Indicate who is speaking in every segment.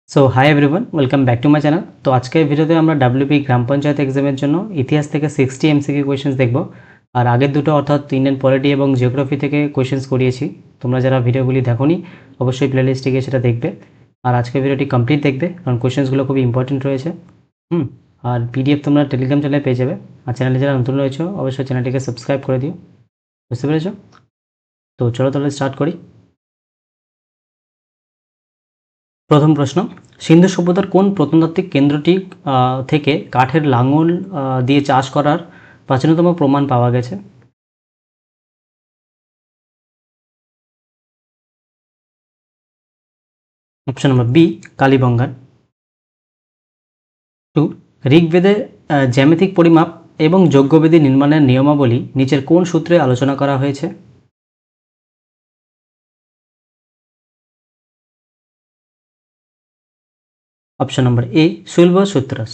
Speaker 1: So hi everyone, welcome back to my channel. তো আজকের ভিডিওতে আমরা ডাব্লিউপি গ্রাম পঞ্চায়েত এক্সামের জন্য ইতিহাস থেকে 60 এমসিকিউ কোয়েশ্চেন্স দেখব। আর আগের দুটো অর্থাৎ ইন্ডিয়ান পলিটি এবং জিওগ্রাফি থেকে কোয়েশ্চেন্স করিয়েছি। তোমরা যারা ভিডিওগুলি দেখোনি অবশ্যই প্লেলিস্টে গিয়ে সেটা দেখবে। আর আজকের ভিডিওটি কমপ্লিট দেখবে কারণ কোয়েশ্চেন্সগুলো খুবই ইম্পর্টেন্ট রয়েছে। আর পিডিএফ তোমরা টেলিগ্রাম চ্যানেলে পেয়ে যাবে। আর চ্যানেলে যারা নতুন রয়েছে অবশ্যই চ্যানেলটিকে সাবস্ক্রাইব করে দিও। বুঝতে পেরেছো? তো চলো তাহলে স্টার্ট করি। প্রথম প্রশ্ন, সিন্ধু সভ্যতার কোন প্রত্নতাত্ত্বিক কেন্দ্রটি থেকে কাঠের লাঙল দিয়ে চাষ করার প্রাচীনতম প্রমাণ পাওয়া গেছে? Option number B, Kalibangan. 2, ঋগ্বেদে জ্যামিতিক পরিমাপ এবং যজ্ঞবেদী নির্মাণের নিয়মাবলী নিচের কোন সূত্রে আলোচনা করা হয়েছে? অপশন নম্বর এ, শুল্ব সূত্রস।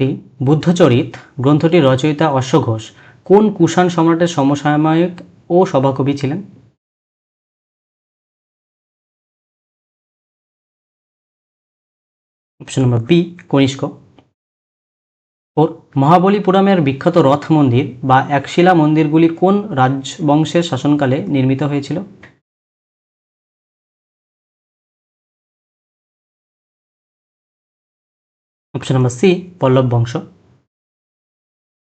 Speaker 1: 3, বুদ্ধচরিত গ্রন্থটির রচয়িতা অশ্ব ঘোষ কোন কুষাণ সম্রাটের সমসাময়িক ও সভাকবি ছিলেন? Option number B, Kanishka. 4, মহাবলীপুরমের বিখ্যাত রথ মন্দির বা একশিলা মন্দিরগুলি কোন রাজবংশের শাসনকালে নির্মিত হয়েছিল? অপশন নম্বর সি, পল্লব বংশ।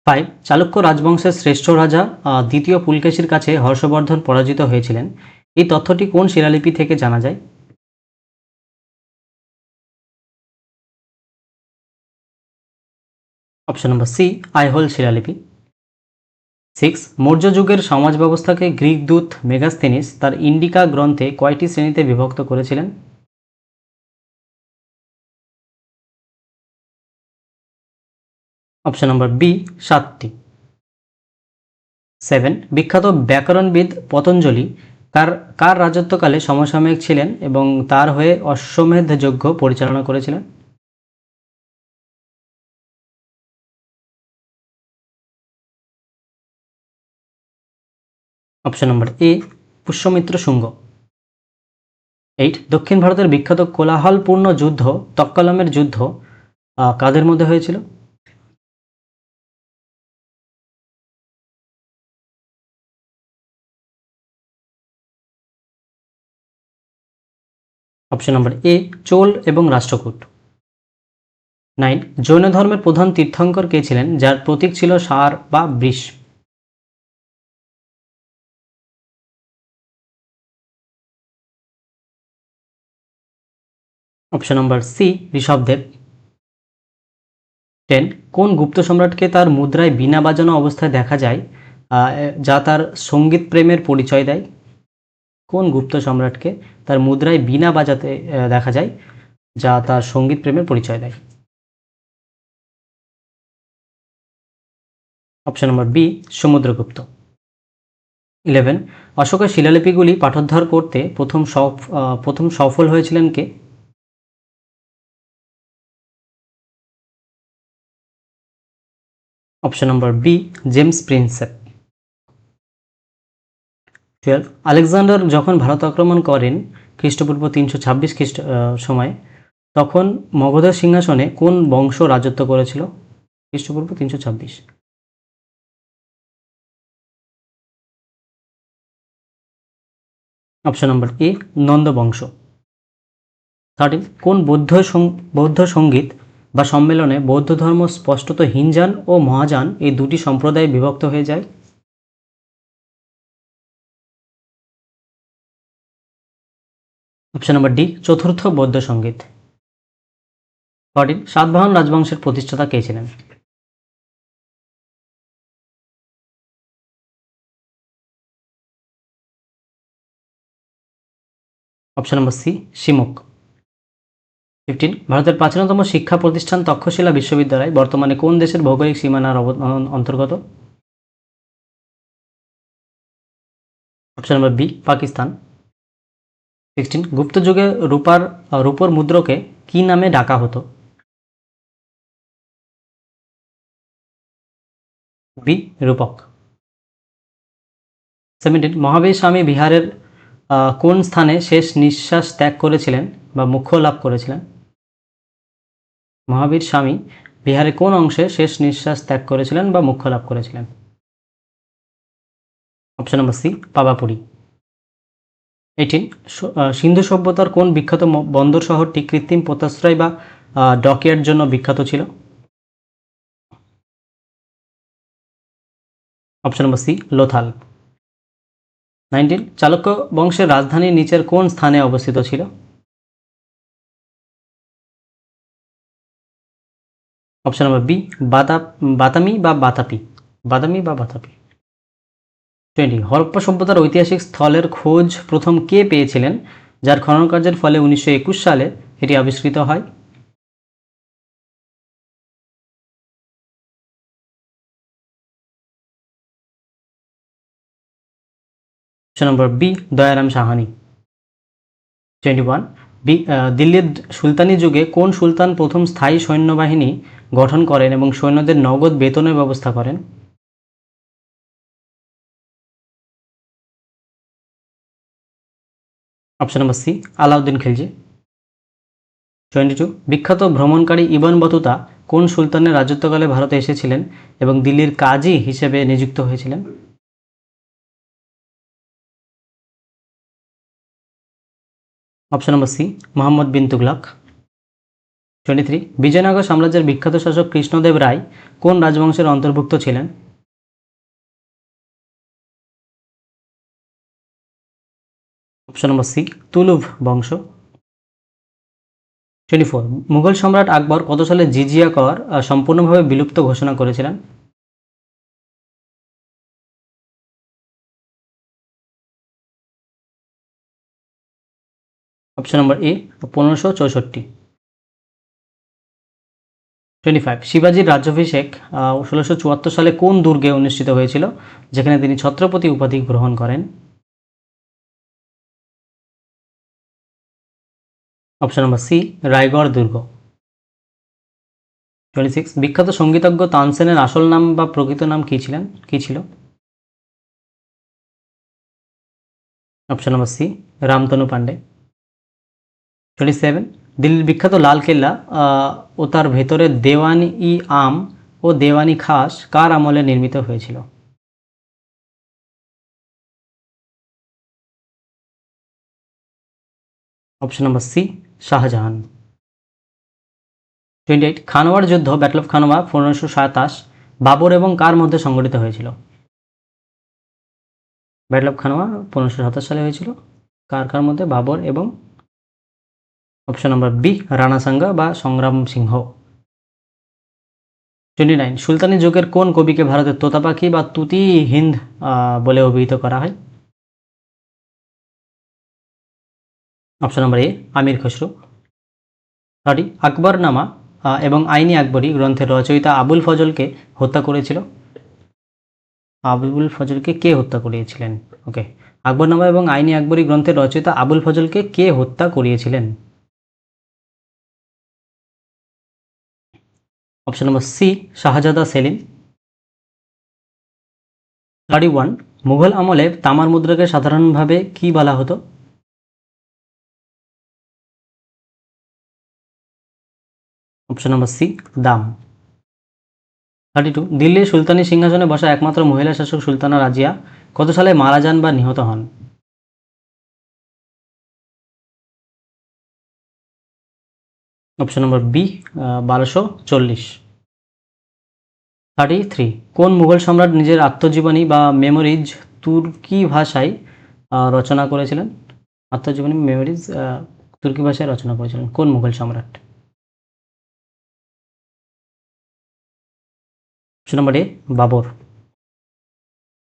Speaker 1: 5, চালুক্য রাজবংশের শ্রেষ্ঠ রাজা দ্বিতীয় পুলকেশীর কাছে হর্ষবর্ধন পরাজিত হয়েছিলেন। এই তথ্যটি কোন শিলালিপি থেকে জানা যায়? অপশন নম্বর সি, আইহোল শিলালিপি। 6, মৌর্য যুগের সমাজ ব্যবস্থাকে গ্রিক দূত মেগাস্থেনিস তার ইন্ডিকা গ্রন্থে কয়টি শ্রেণীতে বিভক্ত করেছিলেন? Option number B, 7টি। 7, বিখ্যাত ব্যাকরণবিদ পতঞ্জলি কার কার রাজত্বকালে সমসাময়িক ছিলেন এবং তার হয়ে অশ্বমেধ যজ্ঞ পরিচালনা করেছিলেন? অপশন নম্বর এ, পুষ্যমিত্র শুঙ্গ। 8, দক্ষিণ ভারতের বিখ্যাত কোলাহলপূর্ণ যুদ্ধ তক্কলমের যুদ্ধ কাদের মধ্যে হয়েছিল? অপশন নম্বর এ, চোল এবং রাষ্ট্রকূট। 9, জৈন ধর্মের প্রধান তীর্থঙ্কর কে ছিলেন যার প্রতীক ছিল ষাঁড় বা বৃষ? Option number C, Rishabhdev. 10, কোন গুপ্ত সম্রাটকে তার মুদ্রায় বীণা বাজানো অবস্থায় দেখা যায় যা তার সঙ্গীত প্রেমের পরিচয় দেয়? কোন গুপ্ত সম্রাটকে তার মুদ্রায় বীণা বাজাতে দেখা যায় যা তার সঙ্গীত প্রেমের পরিচয় দেয়? Option number B, Samudragupta. 11, অশোকের শিলালিপিগুলি পাঠোদ্ধার করতে প্রথম সফল হয়েছিলেন কে? Option number B, James Prinsep. 12, Alexander যখন ভারত আক্রমণ করেন খ্রিস্টপূর্ব 326 সময়, তখন মগধের সিংহাসনে কোন বংশ রাজত্ব করেছিল? খ্রিস্টপূর্ব 326। অপশন নম্বর এ, নন্দ বংশ। 13, কোন বৌদ্ধ সঙ্গীত বা সম্মেলনে বৌদ্ধ ধর্ম স্পষ্টত হিনজান ও মহাযান এই দুটি সম্প্রদায়ে বিভক্ত হয়ে যায়? অপশন নম্বর ডি, চতুর্থ বৌদ্ধ সঙ্গীত। 14, সাতবাহন রাজবংশের প্রতিষ্ঠাতা কে ছিলেন? Option number C, শিমুক। 15, ভারতের প্রাচীনতম শিক্ষা প্রতিষ্ঠান তক্ষশিলা বিশ্ববিদ্যালয় বর্তমানে কোন দেশের ভৌগোলিক সীমানার অন্তর্গত? Option number B, Pakistan. 16, Gupta যুগে রূপর মুদ্রকে কি নামে ডাকা হতো? বি, রূপক। 17, মহাবীর স্বামী বিহারের কোন স্থানে শেষ নিঃশ্বাস ত্যাগ করেছিলেন বা মুখ্য লাভ করেছিলেন? মহাবীর স্বামী বিহারের কোন অংশে শেষ নিঃশ্বাস ত্যাগ করেছিলেন বা মুখ্য লাভ করেছিলেন? Option number C, পাবাপুরী। 18, সিন্ধু সভ্যতার কোন বিখ্যাত বন্দর শহরটি কৃত্রিম পোতাশ্রয় বা ডকইয়ার্ড জন্য বিখ্যাত ছিল? Option number C, Lothal. 19, Chalukya বংশের রাজধানী নিচের কোন স্থানে অবস্থিত ছিল? অপশন নম্বর বি, বাতামি বা বাতাপি। 20, হরপ্পা সভ্যতার ঐতিহাসিক স্থলের খোঁজ প্রথম কে পেয়েছিলেন, যার খনন কার্যের ফলে 1921 সালে এটি আবিষ্কৃত হয়? Option number B, Dayaram Sahni. 21, দিল্লির সুলতানি যুগে কোন সুলতান প্রথম স্থায়ী সৈন্যবাহিনী গঠন করেন এবং সৈন্যদের নগদ বেতনের ব্যবস্থা করেন? Option number C, Alauddin Khilji. 22, বিখ্যাত ভ্রমণকারী ইবন বতুতা কোন সুলতানের রাজত্বকালে ভারতে এসেছিলেন এবং দিল্লির কাজী হিসেবে নিযুক্ত হয়েছিলেন? Option number C, Mohammad bin Tughlaq. 23, Bijoynagar সাম্রাজ্যের বিখ্যাত শাসক কৃষ্ণদেব রায় কোন রাজবংশের অন্তর্ভুক্ত ছিলেন? অপশন নম্বর সি, তুলুভ বংশ। 24, মুঘল সম্রাট আকবর কত সালে জিজিয়া কর সম্পূর্ণভাবে বিলুপ্ত ঘোষণা করেছিলেন? অপশন নম্বর এ, 1564। 25, শিবাজির রাজ্যাভিষেক 1674 সালে কোন দুর্গে অনুষ্ঠিত হয়েছিল, যেখানে তিনি ছত্রপতি উপাধি গ্রহণ করেন? অপশন নম্বর সি, রায়গড় দুর্গ। 26, বিখ্যাত সঙ্গীতজ্ঞ তানসেনের আসল নাম বা প্রকৃত নাম কি ছিল? Option number C, Ramtanu Pandey. 27, দিল্লির বিখ্যাত লাল কেল্লা ও তার ভেতরে দেওয়ান-ই-আম ও দেওয়ান-ই-খাস কার আমলে নির্মিত হয়েছিল? Option number C, Shah Jahan. 28, খানোয়ার যুদ্ধ, ব্যাটল অফ খানোয়া 1527 বাবর এবং কার মধ্যে সংঘটিত হয়েছিল? ব্যাটল অফ খানোয়া 1527 সালে হয়েছিল। কার কার মধ্যে? বাবর এবং option number B, Rana Sanga বা সংগ্রাম সিংহ। 29, সুলতানি যুগের কোন কবিকে ভারতের তোতা পাখি বা তুতি হিন্দ বলে অভিহিত করা হয়? অপশন নম্বর এ, আমির খসরু। 30, আকবরনামা এবং আইনি আকবরী গ্রন্থের রচয়িতা আবুল ফজলকে হত্যা করেছিল? আবুল ফজলকে কে হত্যা করিয়েছিলেন? ওকে, আকবরনামা এবং আইনি আকবরী গ্রন্থের রচয়িতা আবুল ফজলকে কে হত্যা করিয়েছিলেন? অপশন নম্বর সি, শাহজাদা সেলিম। 31, মুঘল আমলে তামার মুদ্রাকে সাধারণভাবে কি বলা হতো? অপশন নম্বর সি, দাম। 32, দিল্লির সুলতানি সিংহাসনে বসা একমাত্র মহিলা শাসক সুলতানা রাজিয়া কত সালে মারা যান বা নিহত হন? Option number B, 1240। 33, কোন মুঘল সম্রাট নিজের আত্মজীবনী বা মেমোরিজ তুর্কি ভাষায় রচনা করেছিলেন? আত্মজীবনী মেমোরিজ তুর্কি ভাষায় রচনা করেছিলেন কোন মুঘল সম্রাট? অপশন নম্বর এ, বাবর।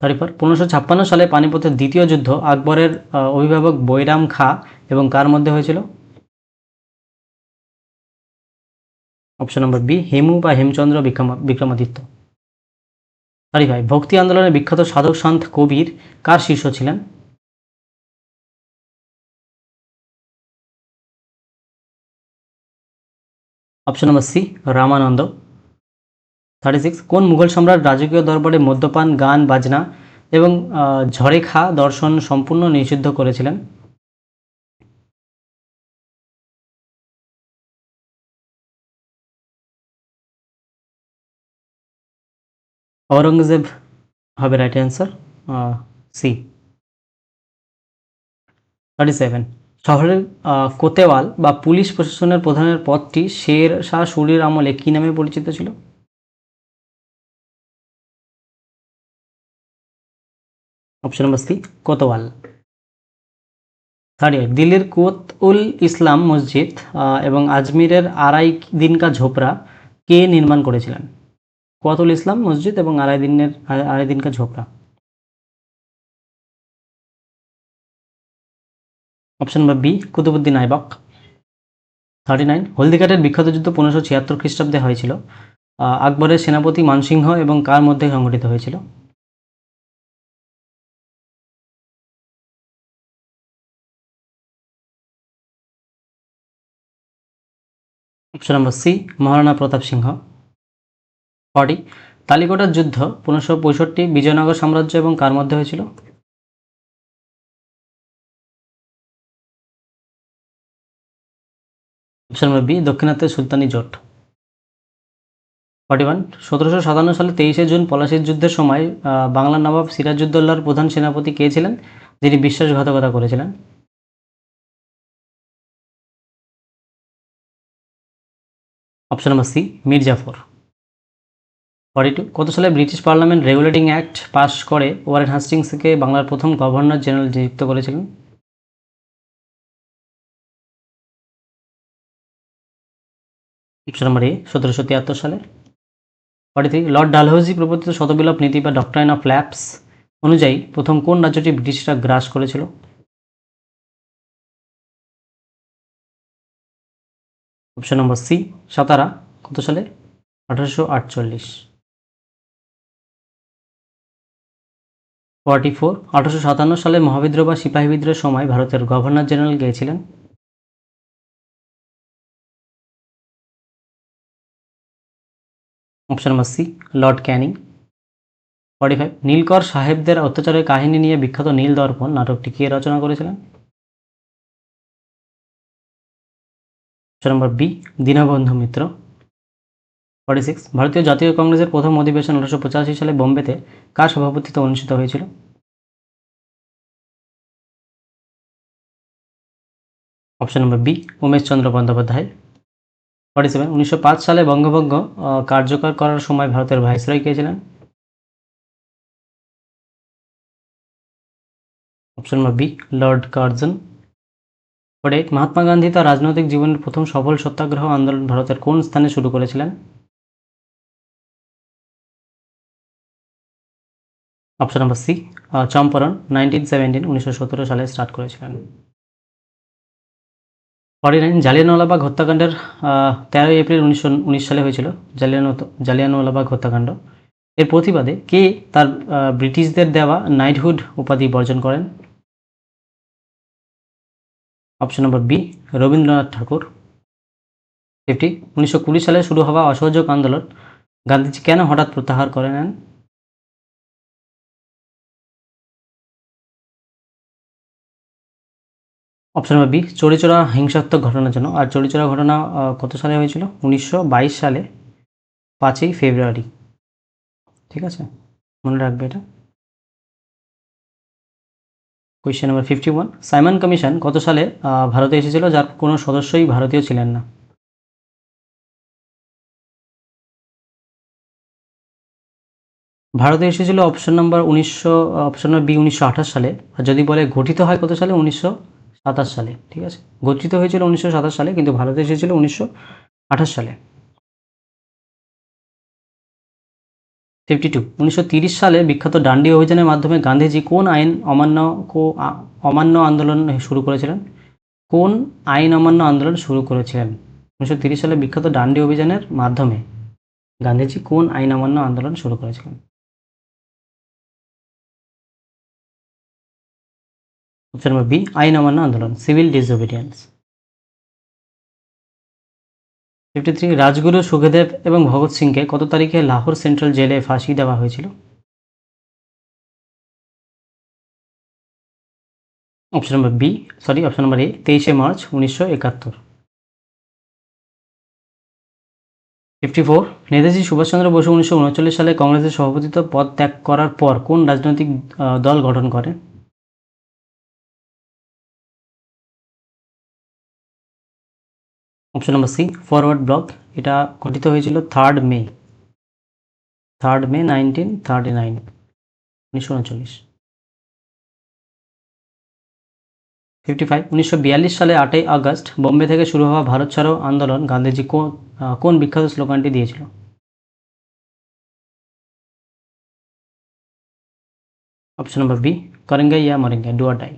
Speaker 1: 34, 1556 সালে পানিপথের দ্বিতীয় যুদ্ধ আকবরের অভিভাবক বৈরাম খাঁ এবং কার মধ্যে হয়েছিল? অপশন নম্বর বি, হেমু বা হেমচন্দ্র বিক্রমাদিত্য। 35, ভক্তি আন্দোলনের বিখ্যাত সাধক সন্ত কবির কার শিষ্য ছিলেন? Option number C, Ramananda. 36, কোন মুঘল সম্রাট রাজকীয় দরবারে মদ্যপান, গান বাজনা এবং ঝড়েখা দর্শন সম্পূর্ণ নিষিদ্ধ করেছিলেন? औरंगजेब হবে রাইট অ্যান্সার, সি। 37, শহরের কোতেওয়াল বা পুলিশ প্রশাসনের প্রধানের পদটি শের শাহ সুরির আমলে কী নামে পরিচিত ছিল? Option number C, কোতোয়াল। 38, দিল্লির কুত উল ইসলাম মসজিদ এবং আজমিরের আড়াই দিন কা ঝোপড়া কে নির্মাণ করেছিলেন? কুত উল ইসলাম মসজিদ এবং Adhai Din Ka Jhonpra. Option number B, Qutbuddin Aibak. 39, হলদিঘাটের বিখ্যাত যুদ্ধ 1576 খ্রিস্টাব্দে হয়েছিল, আকবরের সেনাপতি মানসিংহ এবং কার মধ্যে সংঘটিত হয়েছিল? অপশন নম্বর সি, মহারাণা প্রতাপ সিংহ। 40, তালিকোটার যুদ্ধ 1565 বিজয়নগর সাম্রাজ্য এবং কার মধ্যে হয়েছিল? অপশন নম্বর বি, দক্ষিণাত্যের সুলতানি জোট। 41, 1757 সালে 23শে জুন পলাশির যুদ্ধের সময় বাংলার নবাব সিরাজউদ্দৌলার প্রধান সেনাপতি কে ছিলেন, যিনি বিশ্বাসঘাতকতা করেছিলেন? Option number C, Mir Jafar. 42, কত সালে British parliament regulating act pass করে ওয়ারেন হাস্টিংসকে বাংলার প্রথম গভর্নর জেনারেল নিযুক্ত করেছিলেন? অপশন নম্বর এ, 1773 সালে। 43, লর্ড ডালহৌসি প্রবর্তিত শতবিপ্লব নীতি বা ডক্ট্রাইন অফ ল্যাপস অনুযায়ী প্রথম কোন রাজ্যটি ব্রিটিশরা গ্রাস করেছিল? অপশন নম্বর সি, সাতারা। কত সালে? 1848। 44, 1857 সালে মহাবিদ্রোহ বা সিপাহী বিদ্রোহের সময় ভারতের গভর্নর জেনারেল কে ছিলেন? Option number C, lord Canning. 45, নীলকর সাহেবদের অত্যাচারের কাহিনী নিয়ে বিখ্যাত নীল দর্পণ নাটকটি কে রচনা করেছিলেন? Option number B, Dinabandhu Mitra. 46, ভারতীয় জাতীয় কংগ্রেসের প্রথম অধিবেশন 1885 সালে বোম্বেতে কার সভাপতিত্বে অনুষ্ঠিত হয়েছিল? অপশন নম্বর বি, উমেশ চন্দ্র বন্দ্যোপাধ্যায়। 47, 1905 সালে বঙ্গভঙ্গ কার্যকর করার সময় ভারতের ভাইসরয় কে ছিলেন? Option number B, lord Curzon. 48, Mahatma Gandhi তার রাজনৈতিক জীবনের প্রথম সফল সত্যাগ্রহ আন্দোলন ভারতের কোন স্থানে শুরু করেছিলেন? অপশন নম্বর সি, চম্পারণ 1917 সালে স্টার্ট করেছিলেন। 49, জালিয়ানওয়ালাবাগ হত্যাকাণ্ডের 13 এপ্রিল 1919 সালে হয়েছিল জালিয়ানওয়ালাবাগ হত্যাকাণ্ড। এর প্রতিবাদে কে তার ব্রিটিশদের দেওয়া নাইটহুড উপাধি বর্জন করেন? অপশন নম্বর বি, রবীন্দ্রনাথ ঠাকুর। 50, 1920 সালে শুরু হওয়া অসহযোগ আন্দোলন গান্ধীজি কেন হঠাৎ প্রত্যাহার করে নেন? অপশন নম্বর বি, চৌরিচৌরা হিংসাত্মক ঘটনার জন্য। আর চৌরিচৌরা ঘটনা কত সালে হয়েছিল? 1922 সালে 5ই ফেব্রুয়ারি। ঠিক আছে, মনে রাখবে এটা। কোয়েশ্চেন নাম্বার 51, সাইমন কমিশন কত সালে ভারতে এসেছিল যার কোনো সদস্যই ভারতীয় ছিলেন না? ভারতে এসেছিল অপশন নম্বর বি 1928 সালে। আর যদি বলে গঠিত হয় কত সালে? 1927 সালে। ঠিক আছে, গঠিত হয়েছিল 1927 সালে, কিন্তু ভারতে এসেছিল 1928 সালে। 52, 1930 সালে বিখ্যাত ডান্ডি অভিযানের মাধ্যমে গান্ধীজি কোন আইন অমান্য আন্দোলন শুরু করেছিলেন? কোন আইন অমান্য আন্দোলন শুরু করেছিলেন 1930 সালে বিখ্যাত ডান্ডি অভিযানের মাধ্যমে গান্ধীজি কোন আইন অমান্য আন্দোলন শুরু করেছিলেন? অপশন নম্বর বি, আইন অমান্য আন্দোলন, সিভিল ডিসওবিডিয়েন্স। 53, রাজগুরু সুখদেব এবং ভগৎ সিংকে কত তারিখে লাহোর সেন্ট্রাল জেলে ফাঁসি দেওয়া হয়েছিল? অপশন নম্বর এ, 23শে মার্চ 1971। 54 নেতাজি সুভাষচন্দ্র বসু 1939 সালে কংগ্রেসের সভাপতিত্ব পদ ত্যাগ করার পর কোন রাজনৈতিক দল গঠন করে? Option number C forward bloc. এটা গঠিত হয়েছিল 3 মে 1939। 55 1942 সালে 8ই আগস্ট বোম্বে থেকে শুরু হওয়া ভারত ছাড়ো আন্দোলন গান্ধীজি কোন বিখ্যাত স্লোগানটি দিয়েছিল? অপশন নম্বর বি করেঙ্গে ইয়া মরেঙ্গে, ডু অর ডাই।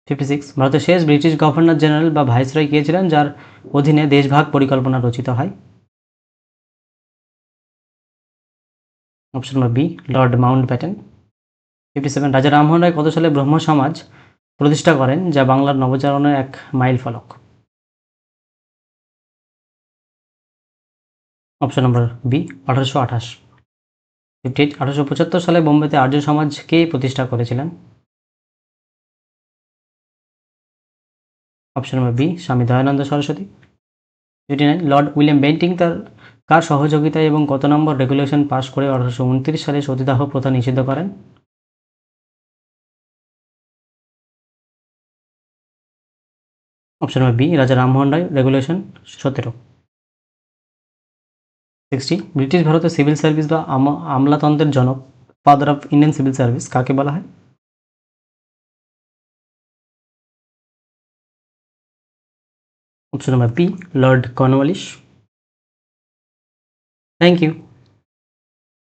Speaker 1: 56 ভারতের শেষ ব্রিটিশ গভর্নর জেনারেল বা ভাইসরয় কে ছিলেন যার অধীনে দেশভাগ পরিকল্পনা রচিত হয়? Option number B lord Mountbatten. 57 Raja Rammohan রায় কত সালে ব্রহ্ম সমাজ প্রতিষ্ঠা করেন যা বাংলার নবজাগরণের এক মাইল ফলক? Option number B 1828। 58 1875 সালে বোম্বেতে আর্য সমাজ কে প্রতিষ্ঠা করেছিলেন? Option number B Swami Dayanand Saraswati. 59 lord William Bentinck তার কার সহযোগিতায় এবং কত নম্বর রেগুলেশন পাশ করে 1829 সালে সতীদাহ প্রথা নিষিদ্ধ করেন? Option number B Raja Rammohan Roy, regulation 17। 60 British ভারতের সিভিল সার্ভিস বা আমলাতন্ত্রের জনক, father of Indian civil service কাকে বলা হয়? Option number B lord Cornwallis. Thank you.